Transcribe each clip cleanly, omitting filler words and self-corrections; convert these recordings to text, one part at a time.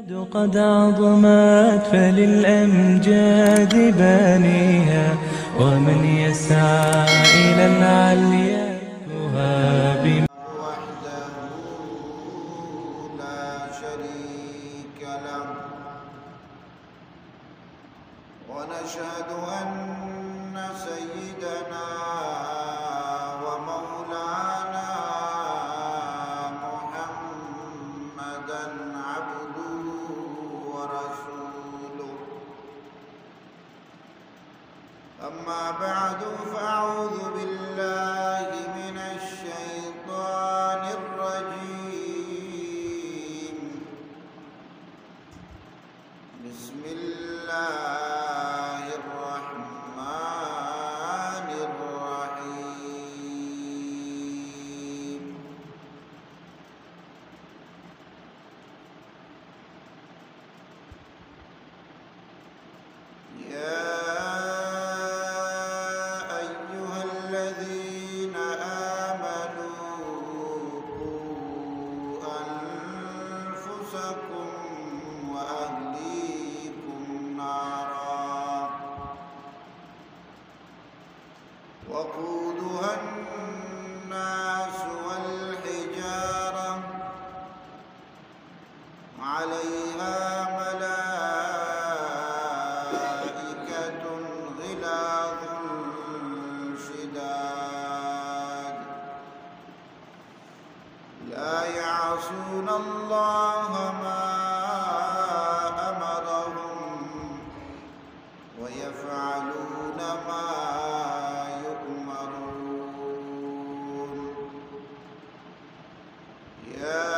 قد عظمت فللأمجاد بانيها، ومن يسعى إلى العليا تهاب وحده لا شريك له، ونشهد أن سيدنا ومولانا محمدًا عبده ورسوله. أما بعد، فأعوذ بالله من الشيطان الرجيم. بسم الله الرحمن الرحيم. يا أيها الذين آمنوا قوا أنفسكم وأهليكم نارا، وقودها الناس والحجارة، عليها ملائكة غلاظ شداد لا يعصون الله ما أمرهم ويفعلون ما يؤمرون. يا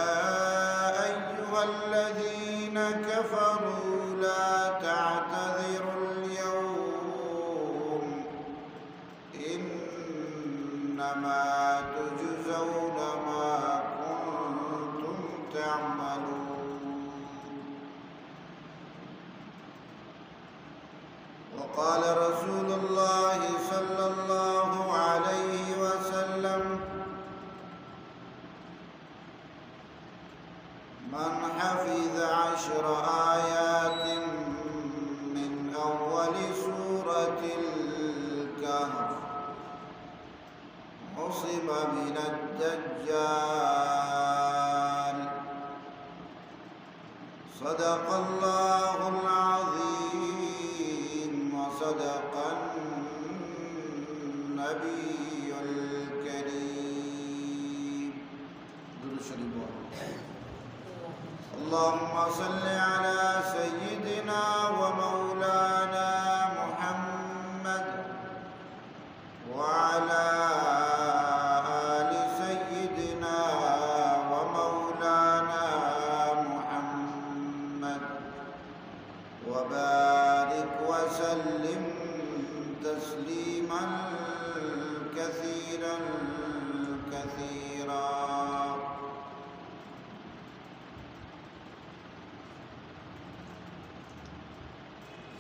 أيها الذين كفروا لا تعتذروا اليوم، إنما تجزون ما كنتم تعملون. وقال رسول الله صلى الله عليه وسلم: من حفظ 10 آيات من أول سورة الكهف عصم من الدجال. صدق الله العظيم، وصدق النبي الكريم. درود شريف. اللهم صل على سيدنا ومولانا محمد وعلى آل سيدنا ومولانا محمد، وبارك وسلم تسليما كثيرا كثيرا.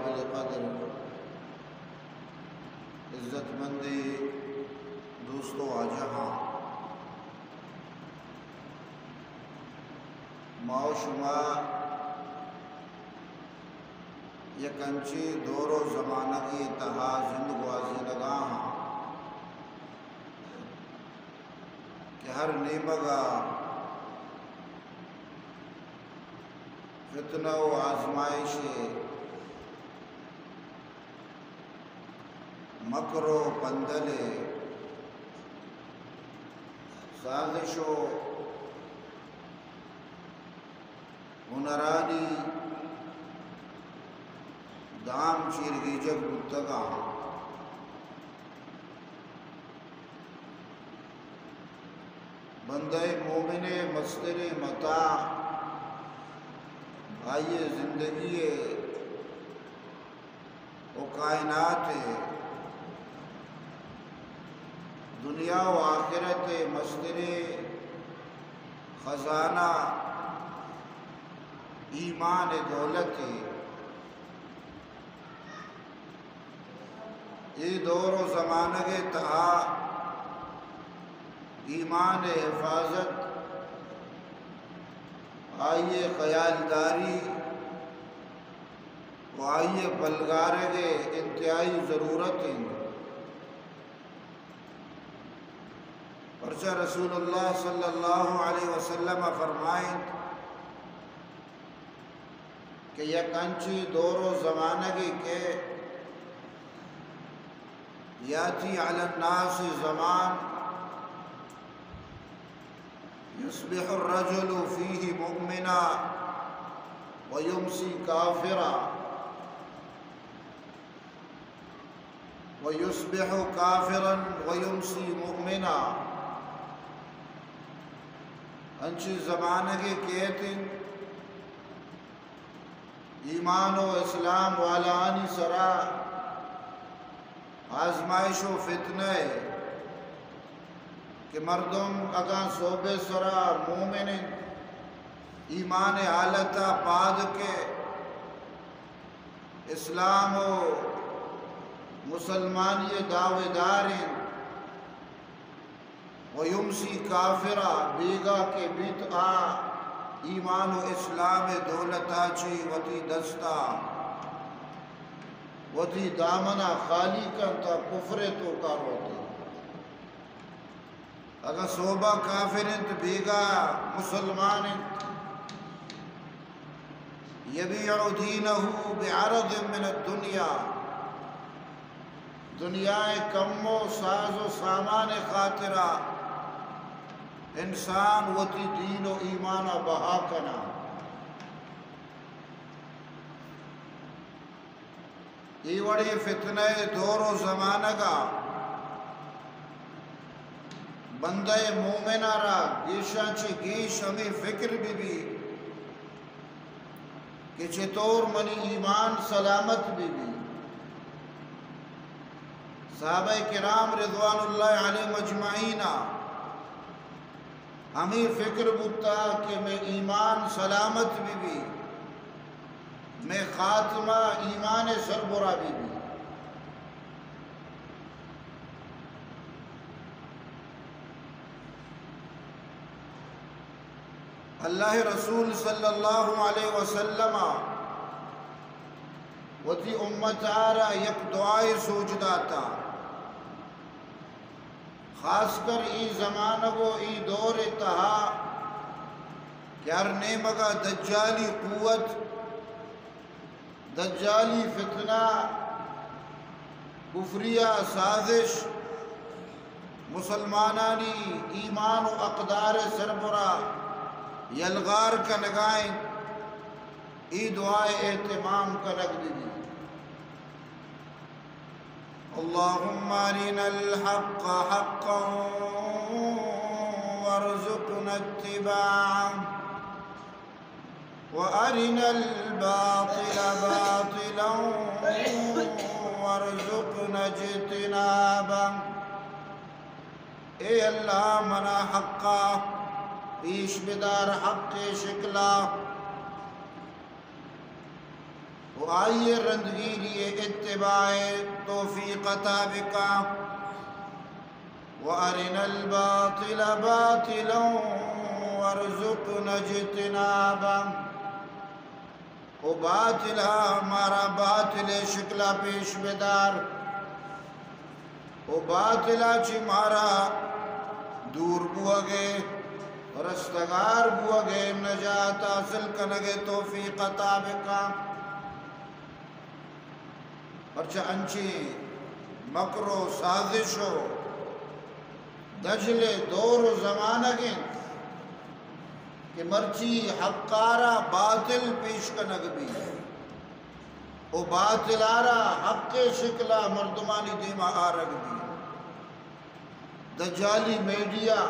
قابل قدر عزت مند دوستو آجہاں، ماؤ شما یک انچی دور و زمانہ کی تہا زندگوازی لگاہاں کہ ہر نیمگا فتنہ و آزمائش مکر و پندل سازش و ہنرانی دام چیرگی جگ بتگا بندہ مومن مستر متاع آئیے زندگی و کائنات دنیا و آخرت مستر خزانہ ایمان دولت یہ دور و زمانہ کے تہا ایمان حفاظت آئیے خیالداری و آئیے بلگارے کے انتہائی ضرورت ہیں۔ پرچہ رسول اللہ صلی اللہ علیہ وسلم فرمائیں کہ یک انچی دور و زمانہ کی کہ یاتی علی الناس زمان یصبح الرجل فیہ مؤمنا ویمسی کافرا ویصبح کافرا ویمسی مؤمنا۔ انچی زمانہ کے کہتے ہیں ایمان و اسلام والانی سرا آزمائش و فتنہ ہے کہ مردم اگاں صوبے سرا مومن ایمان حالتا پاد کے اسلام و مسلمانی دعوے داریں ویمسی کافرہ بیگا کے بدعا ایمان و اسلام دولتا چی وتی دستا وتی دامنا خالی کرتا کفر تو کروتی اگر صوبہ کافرنت بیگا مسلمانت یبیع دینہ بعرض من الدنیا دنیا کم و ساز و سامان خاطرہ انسان وتی دین و ایمانہ بہا کنا۔ یہ وڑی فتنہ دور و زمانہ کا بندہ مومنہ را گیشا چی گیش ہمیں فکر بھی کہ چطور منی ایمان سلامت بھی صحابہ کرام رضوان اللہ علیہ مجمعین ہمیں فکر بتا کہ میں ایمان سلامت بھی میں خاتمہ ایمان سربرا بھی اللہ رسول صلی اللہ علیہ وسلم وتی امت آرہ یک دعائے سوچ داتا خاص کر ای زمانہ کو ای دور تہا کہ ہر نیمگا دجالی قوت دجالی فتنہ کفریہ سازش مسلمانانی ایمان و اقدار سربرا یلغار کا نگائیں ای دعائے اہتمام کا رکھ دی اللہم ارنا الحق حقا وارزقنا اتباعه وارنا الباطل باطلا وارزقنا اجتنابه۔ اے اللہ منا حقا پیش بدار حق شکلا وہ آئیے رندگیری اتباع توفیق تابقہ وَأَرِنَا الْبَاطِلَ بَاطِلًا وَارْزُقْنَا اجْتِنَابَهُ وہ باطل ہمارا باطل شکلہ پیش بدار وہ باطلہ چی مارا دور بوگے رستگار بوگے نجات حاصل کنگے توفیق تابقہ پرچہ انچی مکر و سازش و دجل دور و زمانہ گن کہ مرچی حقارا باطل پیش کنگ بھی او باطل آرا حق شکلہ مردمانی دیما آرگ بھی دجالی میڈیا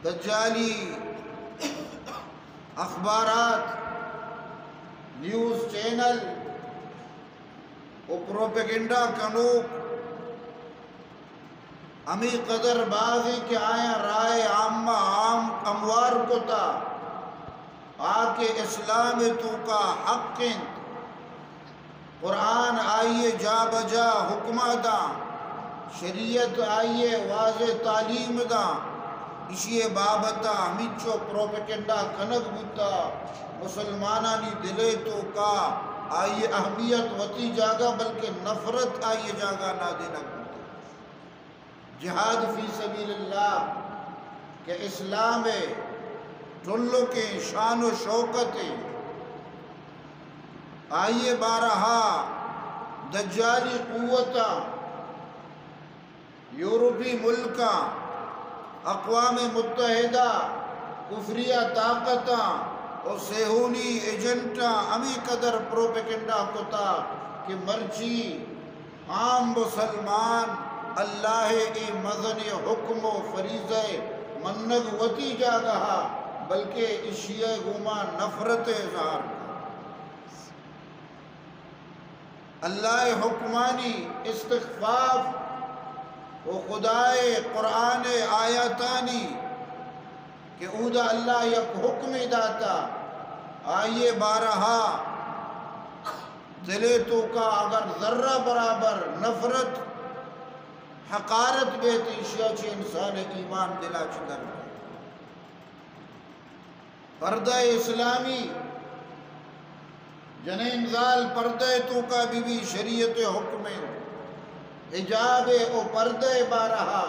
دجالی اخبارات نیوز چینل او پروپیگنڈا کنوک ہمیں قدر بازی کے آیا رائے عامہ عام اموار کو تا آکے اسلام تو کا حق قرآن آئیے جا بجا حکمہ دا شریعت آئیے واضح تعلیم دا اسی بابتا ہمیچو پروپیگنڈا کنک بوتا مسلمانانی دلے تو کا آئیے اہمیت وطی جاگا بلکہ نفرت آئیے جاگا نہ دینا جہاد فی سبیل اللہ کہ اسلام ٹھلو کے شان و شوکت آئیے بارہا دجالی قوتا یورپی ملکا اقوام متحدہ کفریہ طاقتا اور سیہونی ایجنٹا ہمیں قدر پروپیگنڈا کتا کہ مرچی عام مسلمان اللہ ای مذن حکم و فریضہ منگ وطی جا گہا بلکہ اشیاء گما نفرت اظہار اللہ حکمانی استخفاف و خدائے قرآن آیاتانی کہ اودا اللہ یک حکم داتا آئیے بارہا دلے تو کا اگر ذرہ برابر نفرت حقارت بیتی اشیاء چی انسان ایمان دلا چکر پردہ اسلامی جنین ذال پردہ تو کا بھی شریعت حکم حجاب او پردہ بارہا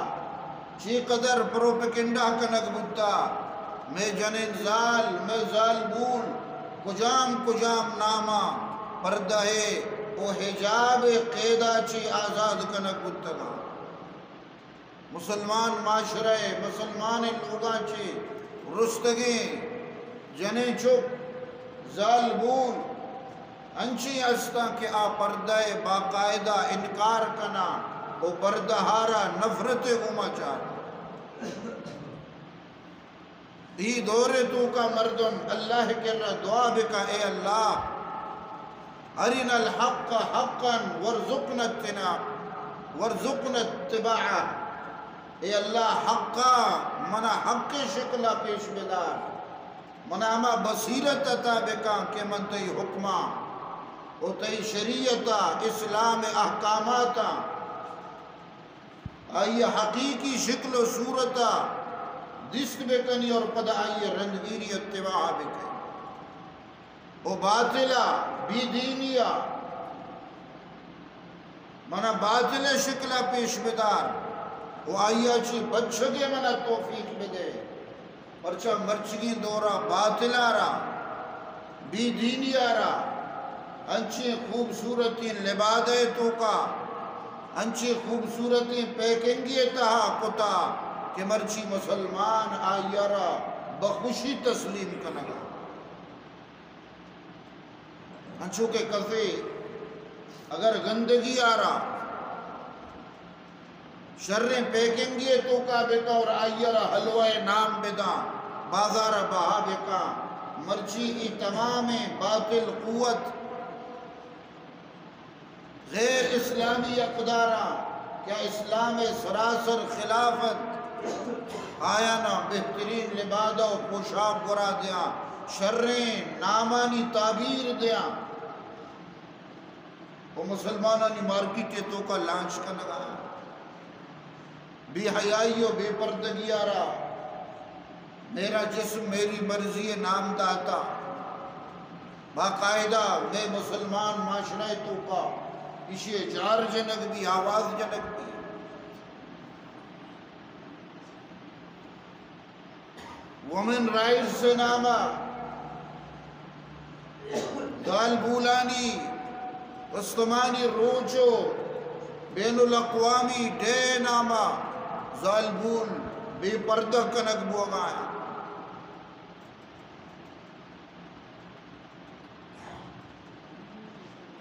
چی قدر پروپیگنڈا کنک بتا میں جنین ذال میں ذال بول کجام نامہ پردہ او حجاب قیدہ چی آزاد کنک بتا مسلمان معاشرہ مسلمان لوگاں چی رستگیں جنے چک ظالبون انچی استا کہ آ پردہ باقاعدہ انکار کنا او پردہارا نفرت گما چاہتا ای دور تو کا مردم اللہ کر رہا دعا بکا اے اللہ ارنا الحق حقا ورزقنا اتباعا اے اللہ حقا منا حق شکلہ پیش بدار منا ہما بصیرت عطا بکا کہ من تی حکمہ او تی شریعتا اسلام احکاماتا آئیے حقیقی شکل و صورتا دست بکنی اور پدا آئیے رندگیری اتباع بکنی او باطلہ بی دینیا منا باطل شکلہ پیش بدار وہ آئیہ چی بچگے منا توفیق بدے پرچہ مرچگی دورا باطل آرا بی دینی آرا انچی خوبصورتی لبادے تو کا انچی خوبصورتی پیکنگی تہا کتا کہ مرچی مسلمان آئیہ را بخوشی تسلیم کنگا انچو کے کفے اگر گندگی آرا شریں پیکنگی تو کا بکا اور آئیرہ حلوہ نام بدا بازار بہا بکا مرچی کی تمام باطل قوت غیر اسلامی اقدارہ کیا اسلام سراسر خلافت آیا نا بہترین لبادہ و پوشاک برا دیا شریں نامانی تعبیر دیاں وہ مسلمانانی مارکیٹے تو کا لانچ کا لگا بے حیائی و بے پردگی آرا میرا جسم میری مرضی نام داتا باقاعدہ میں مسلمان معاشرہ تو کا اسی جار جنک بھی آواز جنک بھی ومن رائز سے نامہ دال بولانی استمانی روچو بین الاقوامی ڈے نامہ زالبول بے پردہ کنک بوگائیں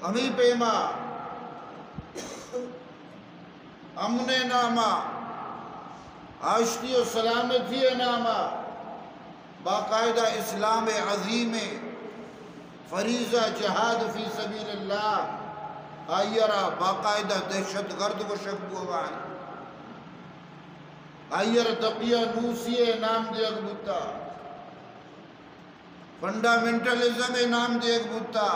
امی پیما امن نامہ آشتی و سلامتی نامہ باقاعدہ اسلام عظیم فریضہ جہاد فی سبیل اللہ آئیرہ باقاعدہ دہشت گرد و شک بوگائیں آئیر تقیہ نوسی نام دے اگبتا فنڈامنٹلزم نام دے اگبتا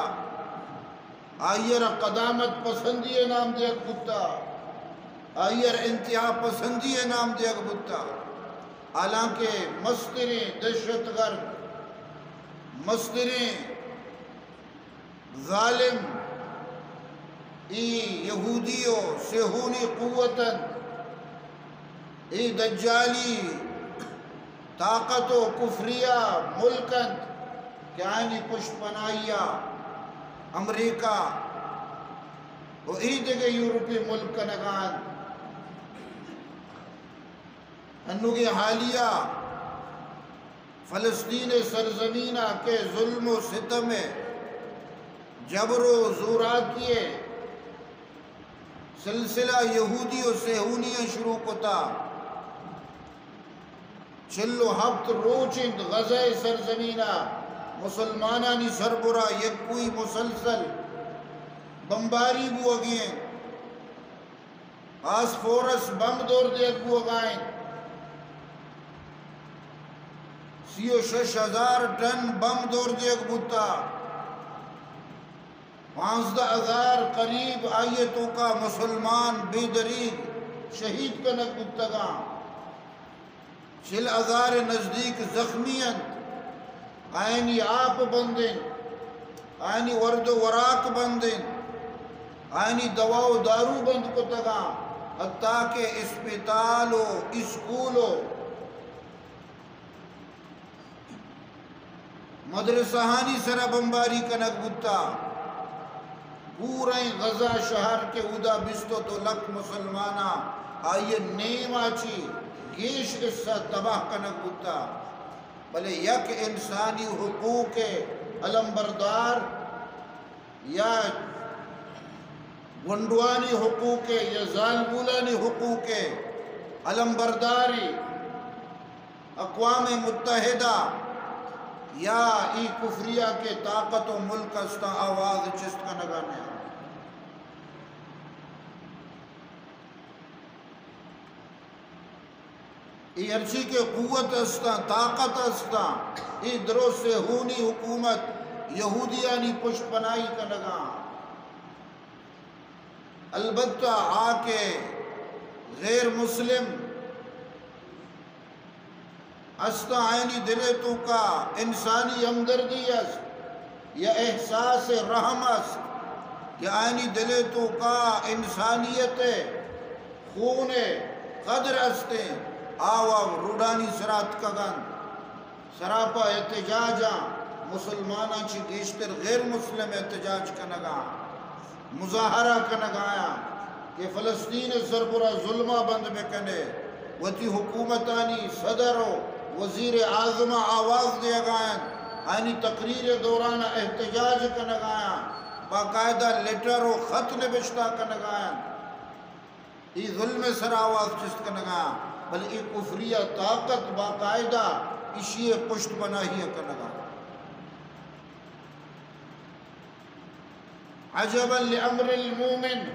آئیر قدامت پسندی نام دے اگبتا آئیر انتہا پسندی نام دے اگبتا حالانکہ مستریں دہشت گرد مستریں ظالم ای یہودیوں سہونی قوتن ای دجالی طاقت و کفریہ ملکن کیانی پشت پناہیہ امریکہ و ای دیگے یورپی ملک کنگان انہوں حالیہ فلسطین سرزمینہ کے ظلم و ستم جبر و زوراتیے سلسلہ یہودی و سہونی شروع کتا چلو ہفت روچند غزہ سرزمینہ مسلمانانی سربرا یک کوئی مسلسل بمباری بو گئیں آس فورس بم دور دیکھ بو گائیں 36,000 ٹن بم دور دیکھ بوتا 15,000 قریب آیتوں کا مسلمان بے دریغ شہید کنک بتگا 40,000 نزدیک زخمین آئینی آپ بندن آئینی ورد و وراک بندن آئینی دوا و دارو بند کتگا حتیٰ کہ اسپتالو اسکولو مدرسہانی سرہ بمباری کنک بتا پوریں غزہ شہر کے اودا بستو تو لک مسلمانہ آئیے نیم آچی گیش قصہ تباہ کنک بتا بلے یک انسانی حقوق علم بردار یا گنڈوانی حقوق یا ظالمولانی حقوق علم برداری اقوام متحدہ یا ای کفریہ کے طاقت و ملک استا آواز چست کا نگانے ای ارچی کے قوت استا طاقت استا ای درست ہونی حکومت یہودیانی پشت پنائی کا نگا البتہ آکے غیر مسلم استا عینی دلے تو کا انسانی ہمدردی است یا احساس رحم است یا عینی دلے تو کا انسانیت خون قدر استے آوا روڈانی سرات کگن سراپا احتجاجاں مسلمانہ چی گیشتر غیر مسلم احتجاج کنگا مظاہرہ کنگایا کہ فلسطین سربرا ظلمہ بند بکنے وتی حکومتانی صدرو وزیر اعظم آواز دے گائیں آئینی تقریر دوران احتجاج کنگایا باقاعدہ لیٹر و خط نبشتہ کنگایا ای ظلم سر آواز چست کنگایا بل ای کفریہ طاقت باقاعدہ اسی پشت بناہی کنگایا عجبا لامر المومن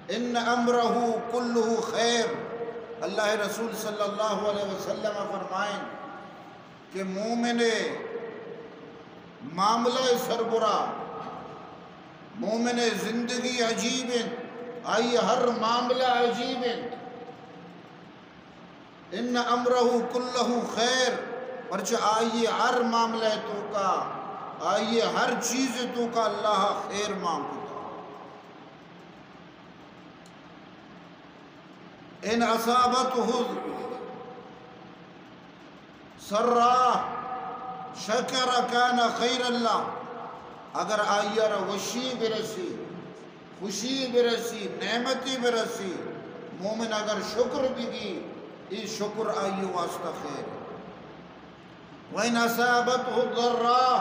ان امرہ کلہ خیر اللہ رسول صلی اللہ علیہ وسلم فرمائیں کہ مومن معاملہ سربراہ مومن زندگی عجیب آئی ہر معاملہ عجیب ان امرہ کلہ خیر پرچہ آئیے ہر معاملہ تو کا آئیے ہر چیز تو کا اللہ خیر مانگتا ان اصابتہ سرا شکر کان خیر اللہ اگر آئیر وشی برسی خوشی برسی نعمتی برسی مومن اگر شکر بگی یہ شکر آئی واسطہ خیر وَإِنْ أَصَابَتْهُ الضَّرَّاءُ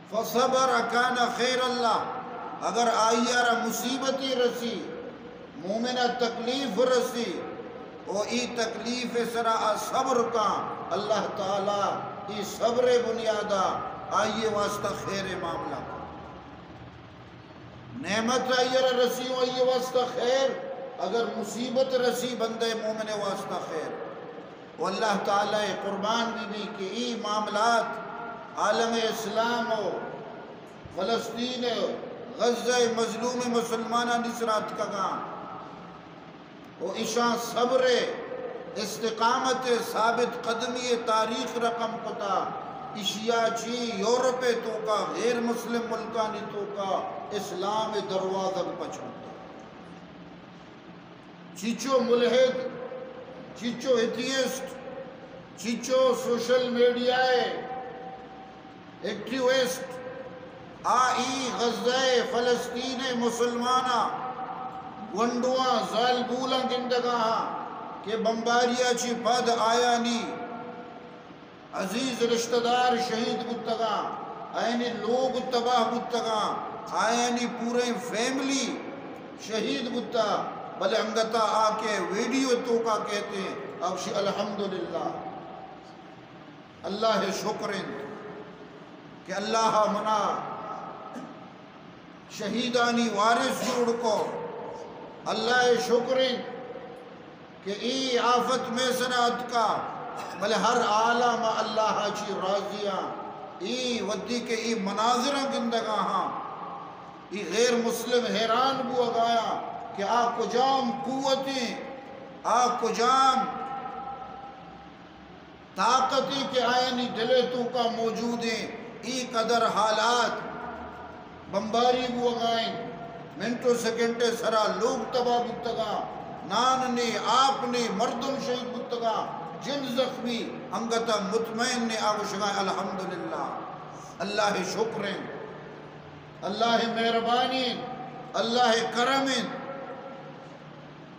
فَصَبَرَ كَانَ خَيْرَ اللَّهِ اگر آئیر مصیبتی رسی مومنہ تکلیف رسی اور ای تکلیف سرا صبر کا اللہ تعالیٰ ای صبر بنیادہ آئیے واسطہ خیر معاملہ نعمت آئیر رسی آئیے واسطہ خیر اگر مصیبت رسی بندے مومن واسطہ خیر و اللہ تعالیٰ قربان بھی کہ ای معاملات عالم اسلام ہو فلسطین غزہ مظلوم مسلمانہ نصرات کا گام و اشان صبر استقامت ثابت قدمی تاریخ رقم کتا اشیاء چی یورپ تو کا غیر مسلم ملکانی تو کا اسلام دروازہ پچھوتا چیچو ملحد چیچو ایتھیسٹ چیچو سوشل میڈیا ایکٹیوسٹ آئی غزہ فلسطین مسلمانہ ونڈواں زالبولاں گندگاہاں کہ بمباریا چی پد آیا نی عزیز رشتہ دار شہید بتگاں آئینی لوگ تباہ بتگاں آئینی پورے فیملی شہید بتا بلے انگتا آکے ویڈیو تو کا کہتے ہیں اب الحمدللہ اللہ شکرن کہ اللہ منا شہیدانی وارث جوڑ کو اللہ شکرن کہ ای آفت میں سنات کا بلے ہر عالم اللہ چی راضیاں ای ودی کے ای مناظرہ گندگاہاں ای غیر مسلم حیران بو اگایا کہ آپ کو جام قوتیں آپ کو جام طاقتیں کہ آئینی دلیتوں کا موجود ہیں ای قدر حالات بمباری بو اگائیں منٹو سیکنڈے سرا لوگ تباہ بتگا نان نے آپ نے مردم شہید بتگا جن زخمی انگتا مطمئن نے آگوشگائیں الحمدللہ اللہ شکریں اللہ مہربانی اللہ کرمیں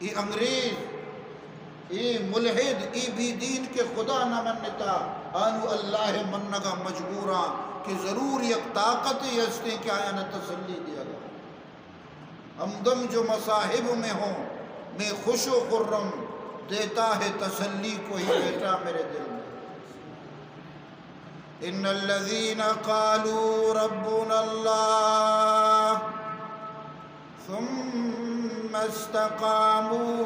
ای انگریز ای ملحد ای بھی دین کے خدا نہ منتا آنو اللہ منگا مجبورا کہ ضرور یک طاقت یستے کہ آیا نہ تسلی دیا گا ہمدم جو مصاحب میں ہوں میں خوش و خرم دیتا ہے تسلی کو ہی بیٹا میرے دل میں ان الذین قالوا ربنا اللہ ثم استقاموا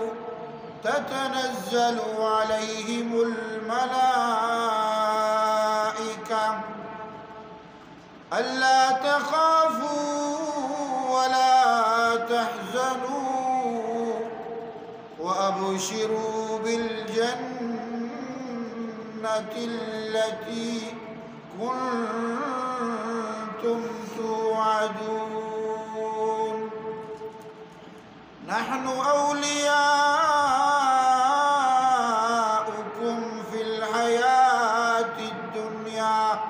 تتنزل عليهم الملائكة ألا تخافوا ولا تحزنوا وأبشروا بالجنة التي كنتم توعدون نحن أولياؤكم في الحياة الدنيا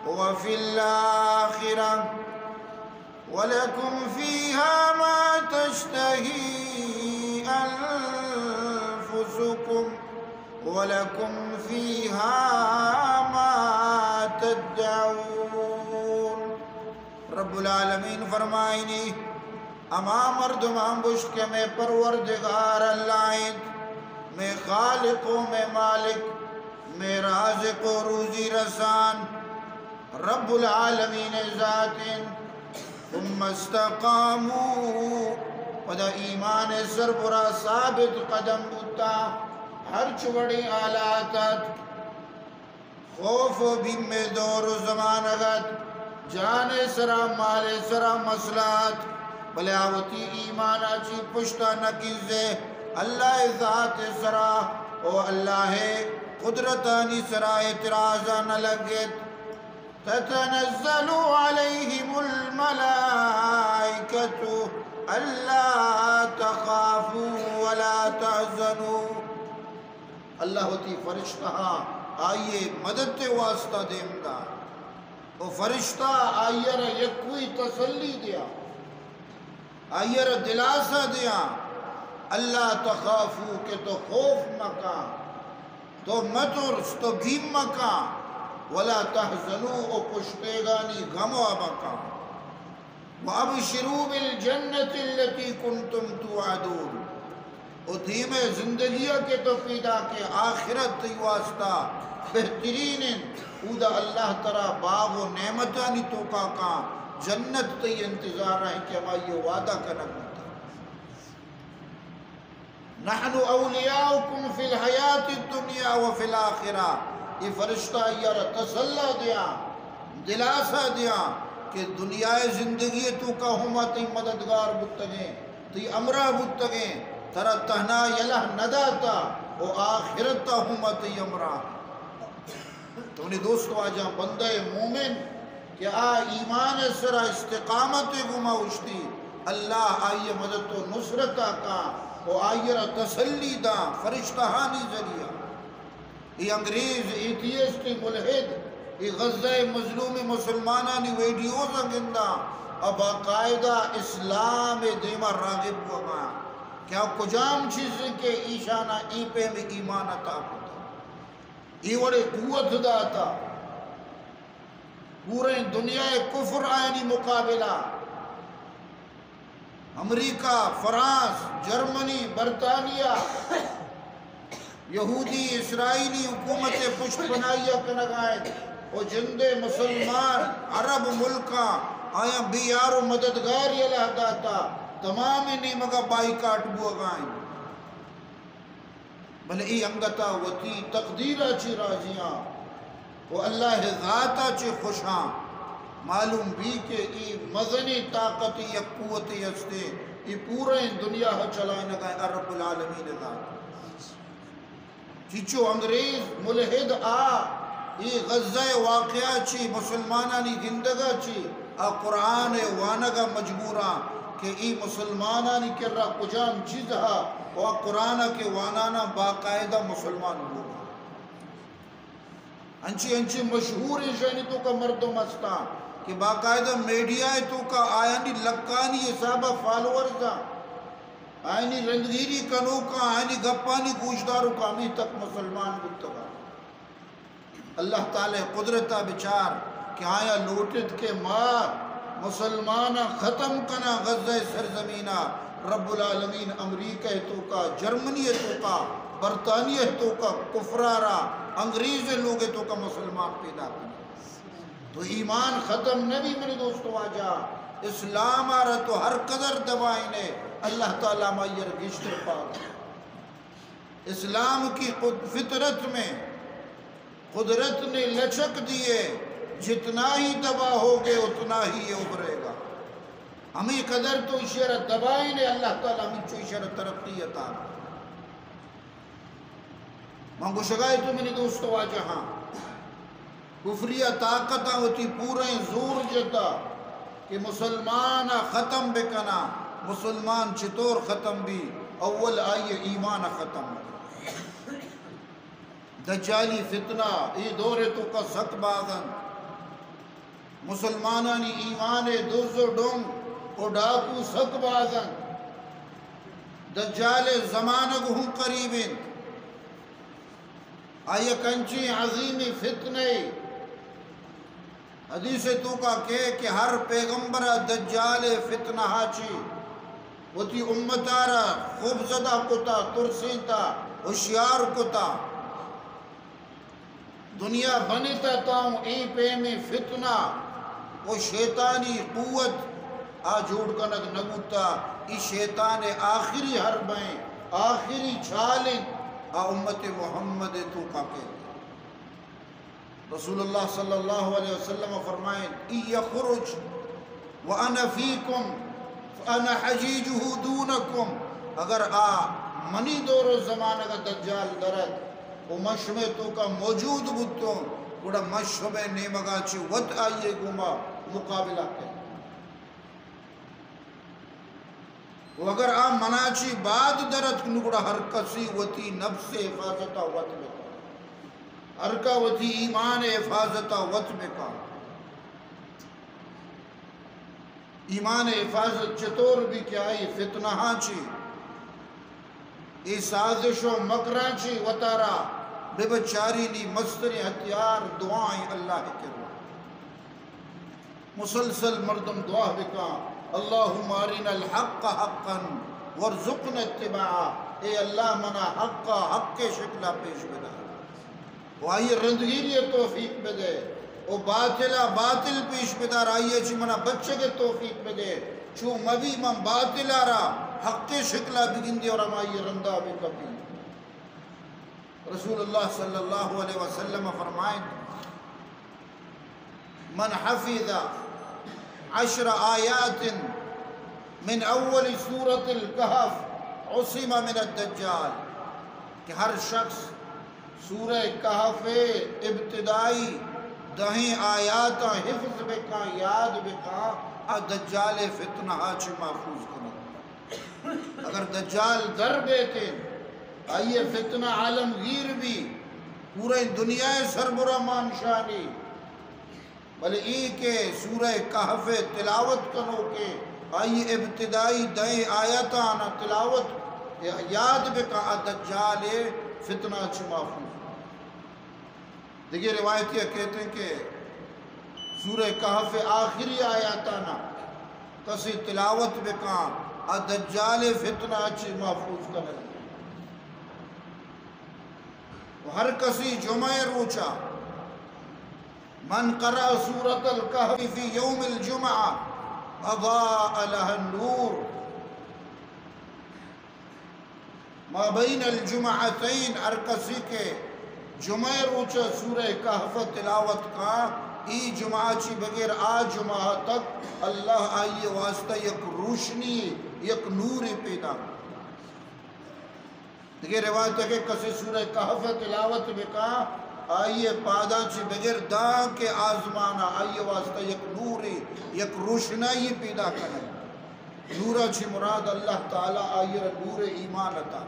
وفي الآخرة ولكم فيها ما تشتهي أنفسكم ولكم فيها ما تدعون رب العالمین فرمائنی اما مردم امبش کے میں پروردگار اللہ میں خالق و میں مالک میں رازق و روزی رسان رب العالمین ذات ثم استقاموا ودا ایمان سربرا ثابت قدم بتا ہر چوڑی آلاتت خوف و بیم دور و زمان اگت جان سرا مال سرا مسلات بلے آوتی ایمان آچی پشتا نکیزے اللہ ذات سرا او اللہ قدرتانی سرا اعتراضا نہ لگت تتنزل علیہم الملائکۃ اللہ تخافوا ولا تحزنوا اللہ ہوتی فرشتہ آئیے مدد تے واسطہ دیم دا او فرشتہ آئیر یکوی تسلی دیا آئیر دلاسہ دیا اللہ تخافو کہ تو خوف مکا تو مترس تو بھیم مکا ولا تحزنو او پشتیگانی غمو مکا وابشروا بالجنت التي كنتم توعدون او دیم زندگیہ کے تو پیدا کے آخرت تی واسطہ بہترین اودا اللہ ترہ باغ و نعمتانی توکا کا جنت تی انتظار رہے کہ ہمیں یہ وعدہ کنک ہوتا نحن اولیاؤکم فی الحیات الدنیا و فی الاخرہ یہ فرشتہ یہ تسلہ دیا دلاسہ دیا کہ دنیا زندگی تو کا ہما تی مددگار بتگیں تی امرہ بتگیں ترہ تہنا یلہ نداتا وہ آخرت تا ہمت یمرا تو انہیں دوستو آجاں بندہ مومن کہ ایمان سرا استقامت گما اشتی اللہ آئیے مدد و نصرتا کا وہ آئیے را تسلی دا فرشتہانی ذریعہ یہ انگریز ایتھیسٹ ملحد یہ غزہ مظلوم مسلمانانی ویڈیوز گندہ اب باقاعدہ اسلام دیما راغب ہوا کیا کجام چیز کے ایشانہ ای پہ میں ایمان عطا ہوتا ای وڑے قوت داتا پورے دنیا کفر آئینی مقابلہ امریکہ فرانس جرمنی برطانیہ یہودی اسرائیلی حکومت پشت بنائیہ کنگائیں اور جندے مسلمان عرب ملکہ آیا بیار و مددگار یہ لہداتا تمام انہیں مگا بائی کاٹ بو گائیں بلے ای انگتا وطی تقدیرہ چی راضیاں وہ اللہ ذاتہ چی خوشاں معلوم بھی کہ ای مزنی طاقتی یا قوتی ہستے ای پورے دنیا چلائیں گائیں رب العالمین ذات چیچو انگریز ملحد ای غزہ واقعہ چی مسلمانانی گندگا چی قرآن وانگا مجبورا کہ ای مسلمانانی کر رہا کجام چیز ہا وہ قرآن کے وانانا باقاعدہ مسلمان ہوگا انچی مشہور شہنی تو کا مرد و مستا کہ باقاعدہ میڈیا تو کا آیانی لکانی حسابہ فالورزا آئینی رندگیری کنو کا آئینی گپانی گوشدارو کا ہمیں تک مسلمان بتگا اللہ تعالی قدرتہ بچار کہ آیا لوٹت کے ماں مسلمانہ ختم کنا غزہ سرزمینہ رب العالمین امریکہ تو کا جرمنی تو کا برطانیہ تو کا کفرارا انگریز لوگ تو کا مسلمان پیدا کرنا تو ایمان ختم نبی میرے دوستو آجا اسلام آ رہا تو ہر قدر دوائیں نے اللہ تعالیٰ مائیر گشتر پاک اسلام کی فطرت میں قدرت نے لچک دیے جتنا ہی دبا ہوگے اتنا ہی یہ ابھرے گا ہمیں قدر تو اشارہ دبائی نے اللہ تعالیٰ ہمیں چو اشارہ ترقی عطا مانگو شگائے تو میری دوستو آجہاں کفریہ طاقتہ ہوتی پورے زور جتا کہ مسلمان ختم بکنا مسلمان چطور ختم بھی اول آئیے ایمان ختم دجالی فتنہ ای دورے تو کا سک باغن مسلمانانی ایمان دوز و ڈونگ و ڈاکو سک باغن دجال زمانگ ہوں قریبین آئیے کنچی عظیمی فتنے حدیث تو کا کہ ہر پیغمبر دجال فتنہ ہاچی وہ تی امتارا خوب زدہ کتا ترسیتا ہوشیار کتا دنیا بنیتا تاؤں ای پہ میں فتنہ وہ شیطانی قوت جوڑ کنک نگوتا ای شیطان آخری حربیں آخری چھالیں امت محمد تو کا کہتے رسول اللہ صلی اللہ علیہ وسلم فرمائیں یخرج وانا فیکم فانا حجیجہ دونکم، اگر آ منی دور و زمان کا دجال درد وہ مشمع تو کا موجود بتوں گوڑا مشمع نیمگا چی ود آئیے گما مقابلہ کریں، وہ اگر آ مناچی بعد درد کنو گوڑا ہر کسی وطی نفس حفاظتا وط بکا، ہر کا وطی ایمان حفاظتا وط بکا۔ ایمان حفاظت چطور بھی کیا ہے فتنہ چی ای سازش و مکرہ چی وطارا بے بچاری لی مستری ہتھیار دعائیں اللہ کے رو مسلسل مردم دعا بکا اللہم ارنا الحق حقا ورزقنا اتباعا، اے اللہ منا حقا حق کے شکلہ پیش بدا، وہ آئیے رندگیری توفیق بدے، وہ باطلہ باطل پیش بدار آئیے چی منا بچے کے توفیق بدے، چو مبی من باطل آرا حق کے شکلہ بگن دی اور ہم آئیے رندہ بھی کبھی۔ رسول اللہ صلی اللہ علیہ وسلم فرمائیں من حفظ 10 آیات من اول سورة الکہف عصم من الدجال، کہ ہر شخص سورہ کہف ابتدائی 10 آیات حفظ بکا یاد بکا دجال فتنہ چی محفوظ کرنا۔ اگر دجال در بیتے آئیے فتنہ عالمگیر بھی پورے دنیا سربرہ مانشانی، بلے ای کے سورہ کہف تلاوت کنو کے آئیے ابتدائی 10 آیات آنا تلاوت یاد بکا دجال فتنہ چی محفوظ۔ دیکھئے روایتیہ کہتے ہیں کہ سورہ کہف آخری آیات آنا کسی تلاوت بکا دجال فتنہ چی محفوظ کرنے، ہر کسی جمعہ روچا من قرأ سورة الکہف فی یوم الجمعہ اضاء لها النور ما بین الجمعتین، ہر کسی کے جمعہ روچا سورہ کہف تلاوت کا ای جمعہ چی بغیر آ جمعہ تک اللہ آئیے واسطہ یک روشنی یک نور پیدا۔ دیکھیں روایت ہے کہ کسی سورہ کہف تلاوت بکا آئیے پادا چی بغیر دا کے آزمانا آئیے واسطہ یک نوری یک روشنائی پیدا کرنے، نورا چی مراد اللہ تعالیٰ آئیے نور ایمان عطا،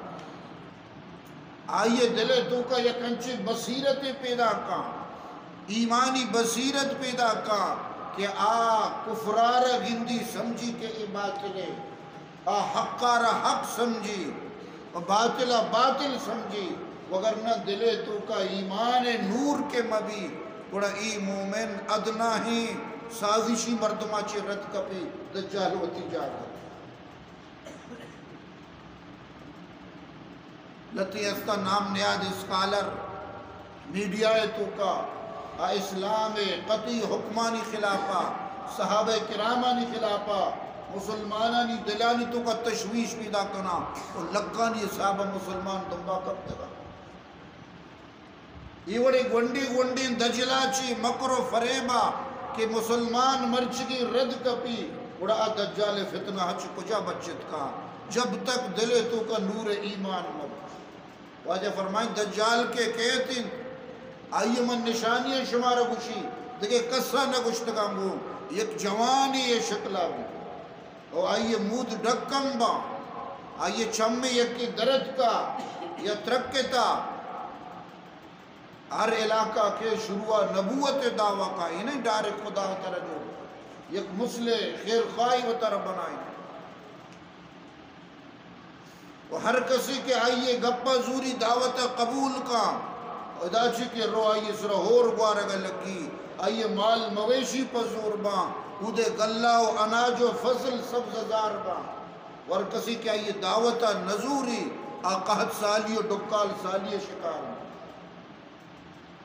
آئیے دلے تو کا یک انچی بصیرت پیدا کا، ایمانی بصیرت پیدا کا کہ کفرارہ گندی سمجھی کہ ای باطلے، حقارہ حق سمجھی باطلہ باطل سمجھی، وگرنہ دلے تو کا ایمان نور کے مبی بڑا ای مومن ادنا ہی سازشی مردمہ چی رد کپی دجال ہوتی جاتا۔ لتی اس کا نام نیاد اسکالر میڈیا تو کا اسلام قطعی حکمانی خلافہ صحابہ کرامانی خلافہ مسلمانانی دلانی تو کا تشویش پیدا کرنا اور لگانی صحابہ مسلمان دنبا کرتے گا، یہ وڑی گونڈی دجلا چی مکر و فریبا کہ مسلمان مرچگی رد کپی وڑا دجال فتنہ ہچ کجا بچت کا جب تک دلے تو کا نور ایمان مب۔ واجہ فرمائیں دجال کے کہتے آئیے من نشانیاں شمارہ گوشی دیکھے کسا نہ گشتگاں گو یک جوانی یہ شکلہ بھی اور آئیے مود ڈکم با آئیے چمی یکی درد کا یا ترکتا ہر علاقہ کے شروع نبوت دعویٰ کا ہی نہیں ڈارے خدا طرح جو یک مسلح خیر خواہی و طرح بنائیں، وہ ہر کسی کے آئیے گپا زوری دعوت قبول کا اداچی کے رو آئیے سرہ ہور گوارگا لگی آئیے مال مویشی پزور باں اودے گلہ و اناج و فصل سبززار باں، اور کسی کے آئیے دعوت نزوری آقاہت سالی و ڈکال سالی شکار باں۔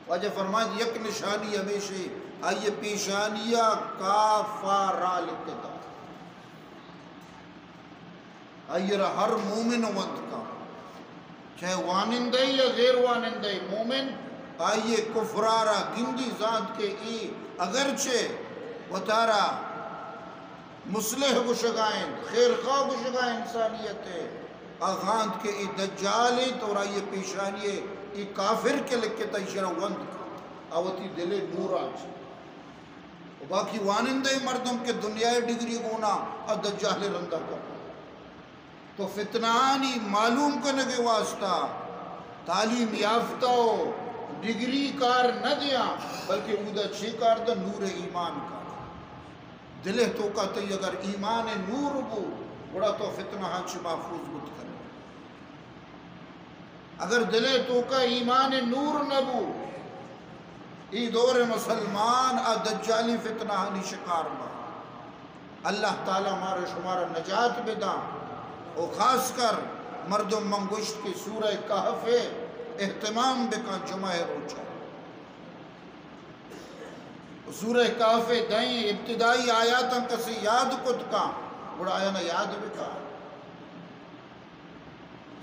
واجہ فرمائیں یک نشانی ہمیشہ آئیے پیشانیہ کافارا لکھتے تھا، آئیے ہر مومن وند کا چاہے وانندے یا غیر وانندے مومن آئیے کفرارا گندی ذات کے ای اگرچہ وطارا مصلح گشگائیں خیر خواہ گشگائیں انسانیت ہے آغاند کے ای دجالی تو رائیے پیشانیے ای کافر کے لکھے تیشرہ وند کا آوتی دلے نور آج باقی وانندے مردم کے دنیای ڈگری گونا اور دجال رندہ کرنا تو فتنانی معلوم کرنے کے واسطہ تعلیم یافتہ ہو ڈگری کار نہ دیا بلکہ اودا چھ کار دا نور ایمان کا دلے تو کا تی اگر ایمان نور بو بڑا تو فتنہ ہنچ محفوظ بت کرے اگر دلے تو کا ایمان نور نہ بو ای دور مسلمان دجالی فتنہ ہنی شکار با اللہ تعالیٰ ہمارے شمارا نجات بدا اور خاص کر مردم منگشت کی سورہ کہف اہتمام بکا جمعہ روچہ سورہ کہف دائیں ابتدائی آیاتاں کسی یاد کت کا بڑا آیا نا یاد بکا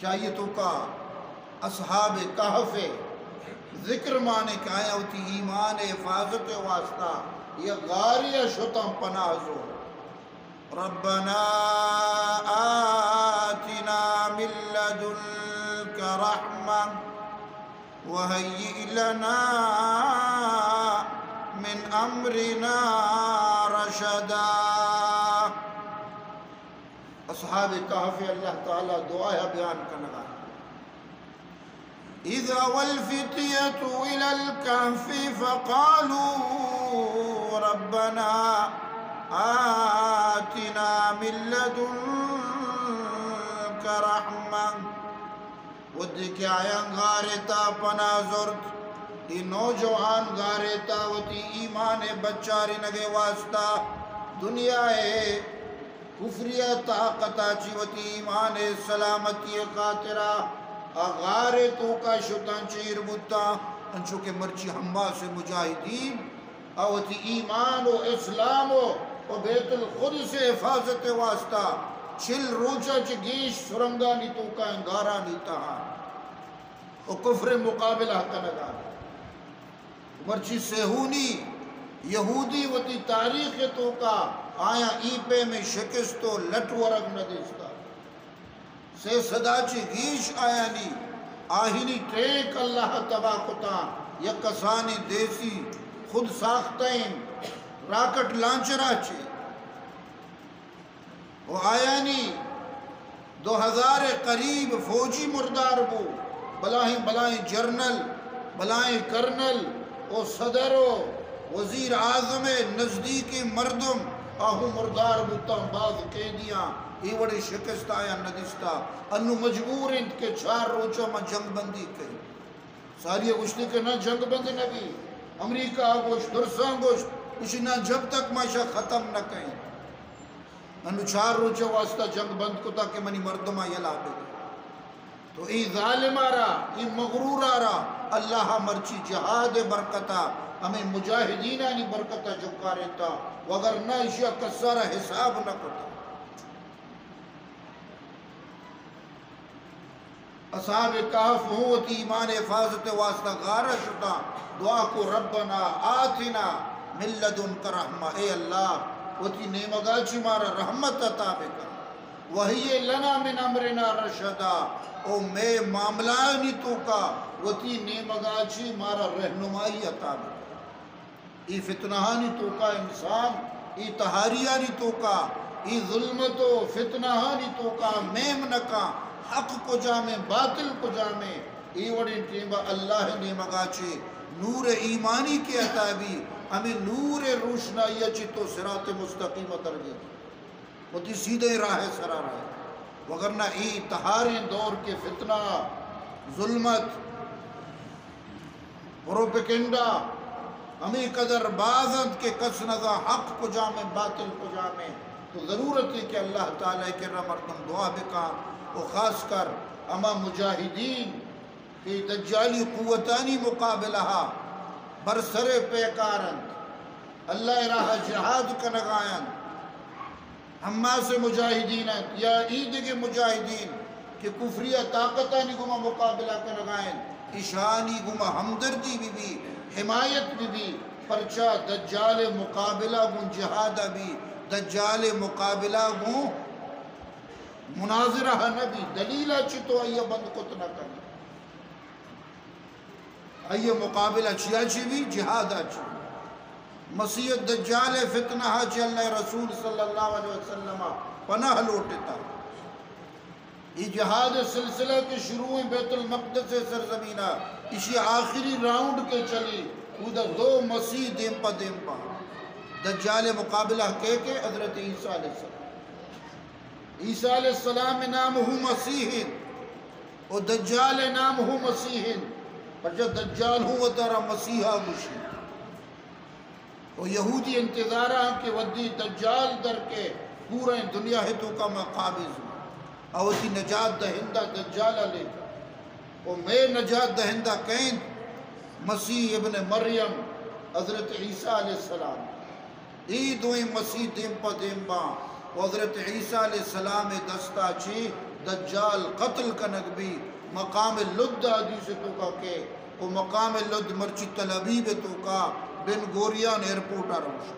چاہیے تو کا اصحاب کہف ذکر مانے کہ آیا ہوتی ایمان حفاظت واسطہ یہ غاریہ شتم پناہزو ربنا آتنا من لدنک رحمہ وہیئ لنا من امرنا رشدا اصحاب کہف اللہ تعالیٰ دعا بیان کرنا اذا والفتية الى الكهف فقالوا ربنا آتنا من لدنك رحمة ودك آیا غارتا پنازرت ای نوجوان غارتا وتی ایمان بچاری نگے واسطہ دنیا ہے کفریہ طاقتا چی وتی ایمان سلامتی خاطرہ آغارے تو کا شتان چیر بوتا انچو کے مرچی ہمبا سے مجاہدین آوتی ایمان و اسلام و بیت الخود سے حفاظت واسطہ چل روچا چی گیش سرنگانی تو کا انگارا نیتا و کفر مقابلہ کنگا مرچی سہونی یہودی وتی تاریخ تو کا آیا ای پہ میں شکستو لٹ ورگ ندیستا سے صدا چی گیش آیا نی آہینی ٹیک اللہ تباہ کتا یا کسانی دیسی خود ساختین راکٹ لانچرا چی وہ آیا نی 2000 قریب فوجی مردار بو بلائیں جرنل بلائیں کرنل او صدر و وزیر اعظم نزدیکی مردم آہو مردار بوتا بعض قیدیاں ای وڑی شکست آیا ندستا انو مجبور انت کے 4 روچہ میں جنگ بندی کئی ساری گوشتی کے نہ جنگ بندی نبی امریکہ گوشت درسان گوشت اسی نہ جب تک ماشا ختم نہ کہیں انو 4 روچہ واسطہ جنگ بند کو تاکہ منی مردمہ یلا بے تو ای ظالم آرہ ای مغرور آرہ اللہ مرچی جہاد برکتا ہمیں مجاہدین آنی برکتا جکا رہتا وگر نہ اشیاء کسارہ حساب نہ کرتا اصحاب کہف ہوتی ایمان حفاظت واسطہ غارہ شتا دعا کو ربنا آتنا من لدنک رحمہ اے اللہ وتی نیمگا چی مارا رحمت عطا بکا وہی لنا من امرنا رشدا او میں معاملانی تو کا وتی نیمگا چی مارا رہنمائی عطا بکا ای فتنہانی تو کا انسان ای تہاریانی تو کا ای ظلمت و فتنہانی تو کا میم نکا حق کو جامے باطل کو جامے ای وڑی ٹیمبا اللہ نے مگاچے نور ایمانی کے عطابی ہمیں نور روشنائی چی تو صراط مستقیم ترگی وہ تی سیدھے راہ سرا رہے وگرنہ ای تہاریں دور کے فتنہ ظلمت پروپیکنڈا ہمیں قدر بازند کے کس نظر حق کو جامے باطل کو جامے تو ضرورت ہے کہ اللہ تعالیٰ کے رمردم دعا بکا و خاص کر اما مجاہدین کی دجالی قوتانی مقابلہ برسر پیکارند اللہ راہ جہاد کا نگائند ہما سے مجاہدین یا عید کے مجاہدین کہ کفریہ طاقتانی کو مقابلہ کا نگائند اشانی گما ہمدردی بھی حمایت بھی پرچا دجال مقابلہ گن جہادہ بھی دجال مقابلہ گن مناظرہ نبی دلیلہ چتو آئیے بند کت نہ کرنا آئیے مقابلہ چیا چی بھی جہادہ چی مسیح دجال فتنہ چی اللہ رسول صلی اللہ علیہ وسلم پناہ لوٹتا یہ جہاد سلسلہ کے شروع بیت المقدس سرزمینہ اسی آخری راؤنڈ کے چلی ادھر دو مسیح دیم پا دجال مقابلہ کے حضرت عیسیٰ علیہ السلام عیسیٰ علیہ السلام نام ہو مسیح اور دجال نام ہو مسیح پر جب دجال ہوں وہ ترہ مسیحہ مشی اور یہودی انتظارہ کہ ودی دجال در کے پورے دنیا ہے تو کا میں قابض ہوں اور اسی نجات دہندہ دجال لے اور میں نجات دہندہ کہیں مسیح ابن مریم حضرت عیسیٰ علیہ السلام دوئیں مسیح دیم پا دیم با حضرت عیسیٰ علیہ السلام دستا چی دجال قتل کنک بھی مقام لد حدیث تو کا کہ وہ مقام لد مرچی تلابیب تو کا بن گوریان ایرپورٹ آروش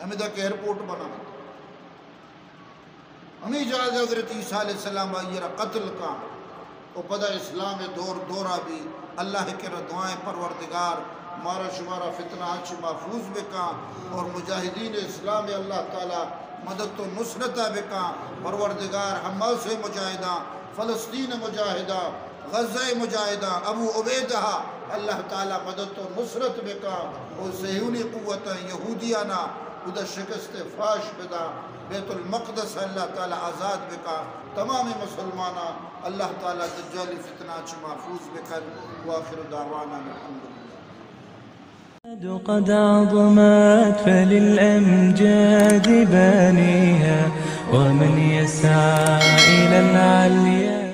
ہمیں دا کہ ایرپورٹ بنا ہمیں اجازت حضرت عیسیٰ علیہ السلام آئیرہ قتل کا وہ پدہ اسلام دورہ بھی اللہ کے ردوائیں پروردگار مارا شمارا فتنہ آنچ محفوظ بکا اور مجاہدین اسلام اللہ تعالی مدد و نصرتہ بکا پروردگار حماس مجاہدہ فلسطین مجاہدہ غزہ مجاہدہ ابو عبیدہ اللہ تعالی مدد و نصرت بکا اور صہیونی قوت یہودیانہ ادھر شکست فاش بدا بیت المقدس اللہ تعالی آزاد بکا تمام مسلمانہ اللہ تعالی دجالی فتنہ چھ محفوظ بکن وآخر دعوانا الحمدللہ قد عظمت فللأمجاد بانيها ومن يسعى إلى العليا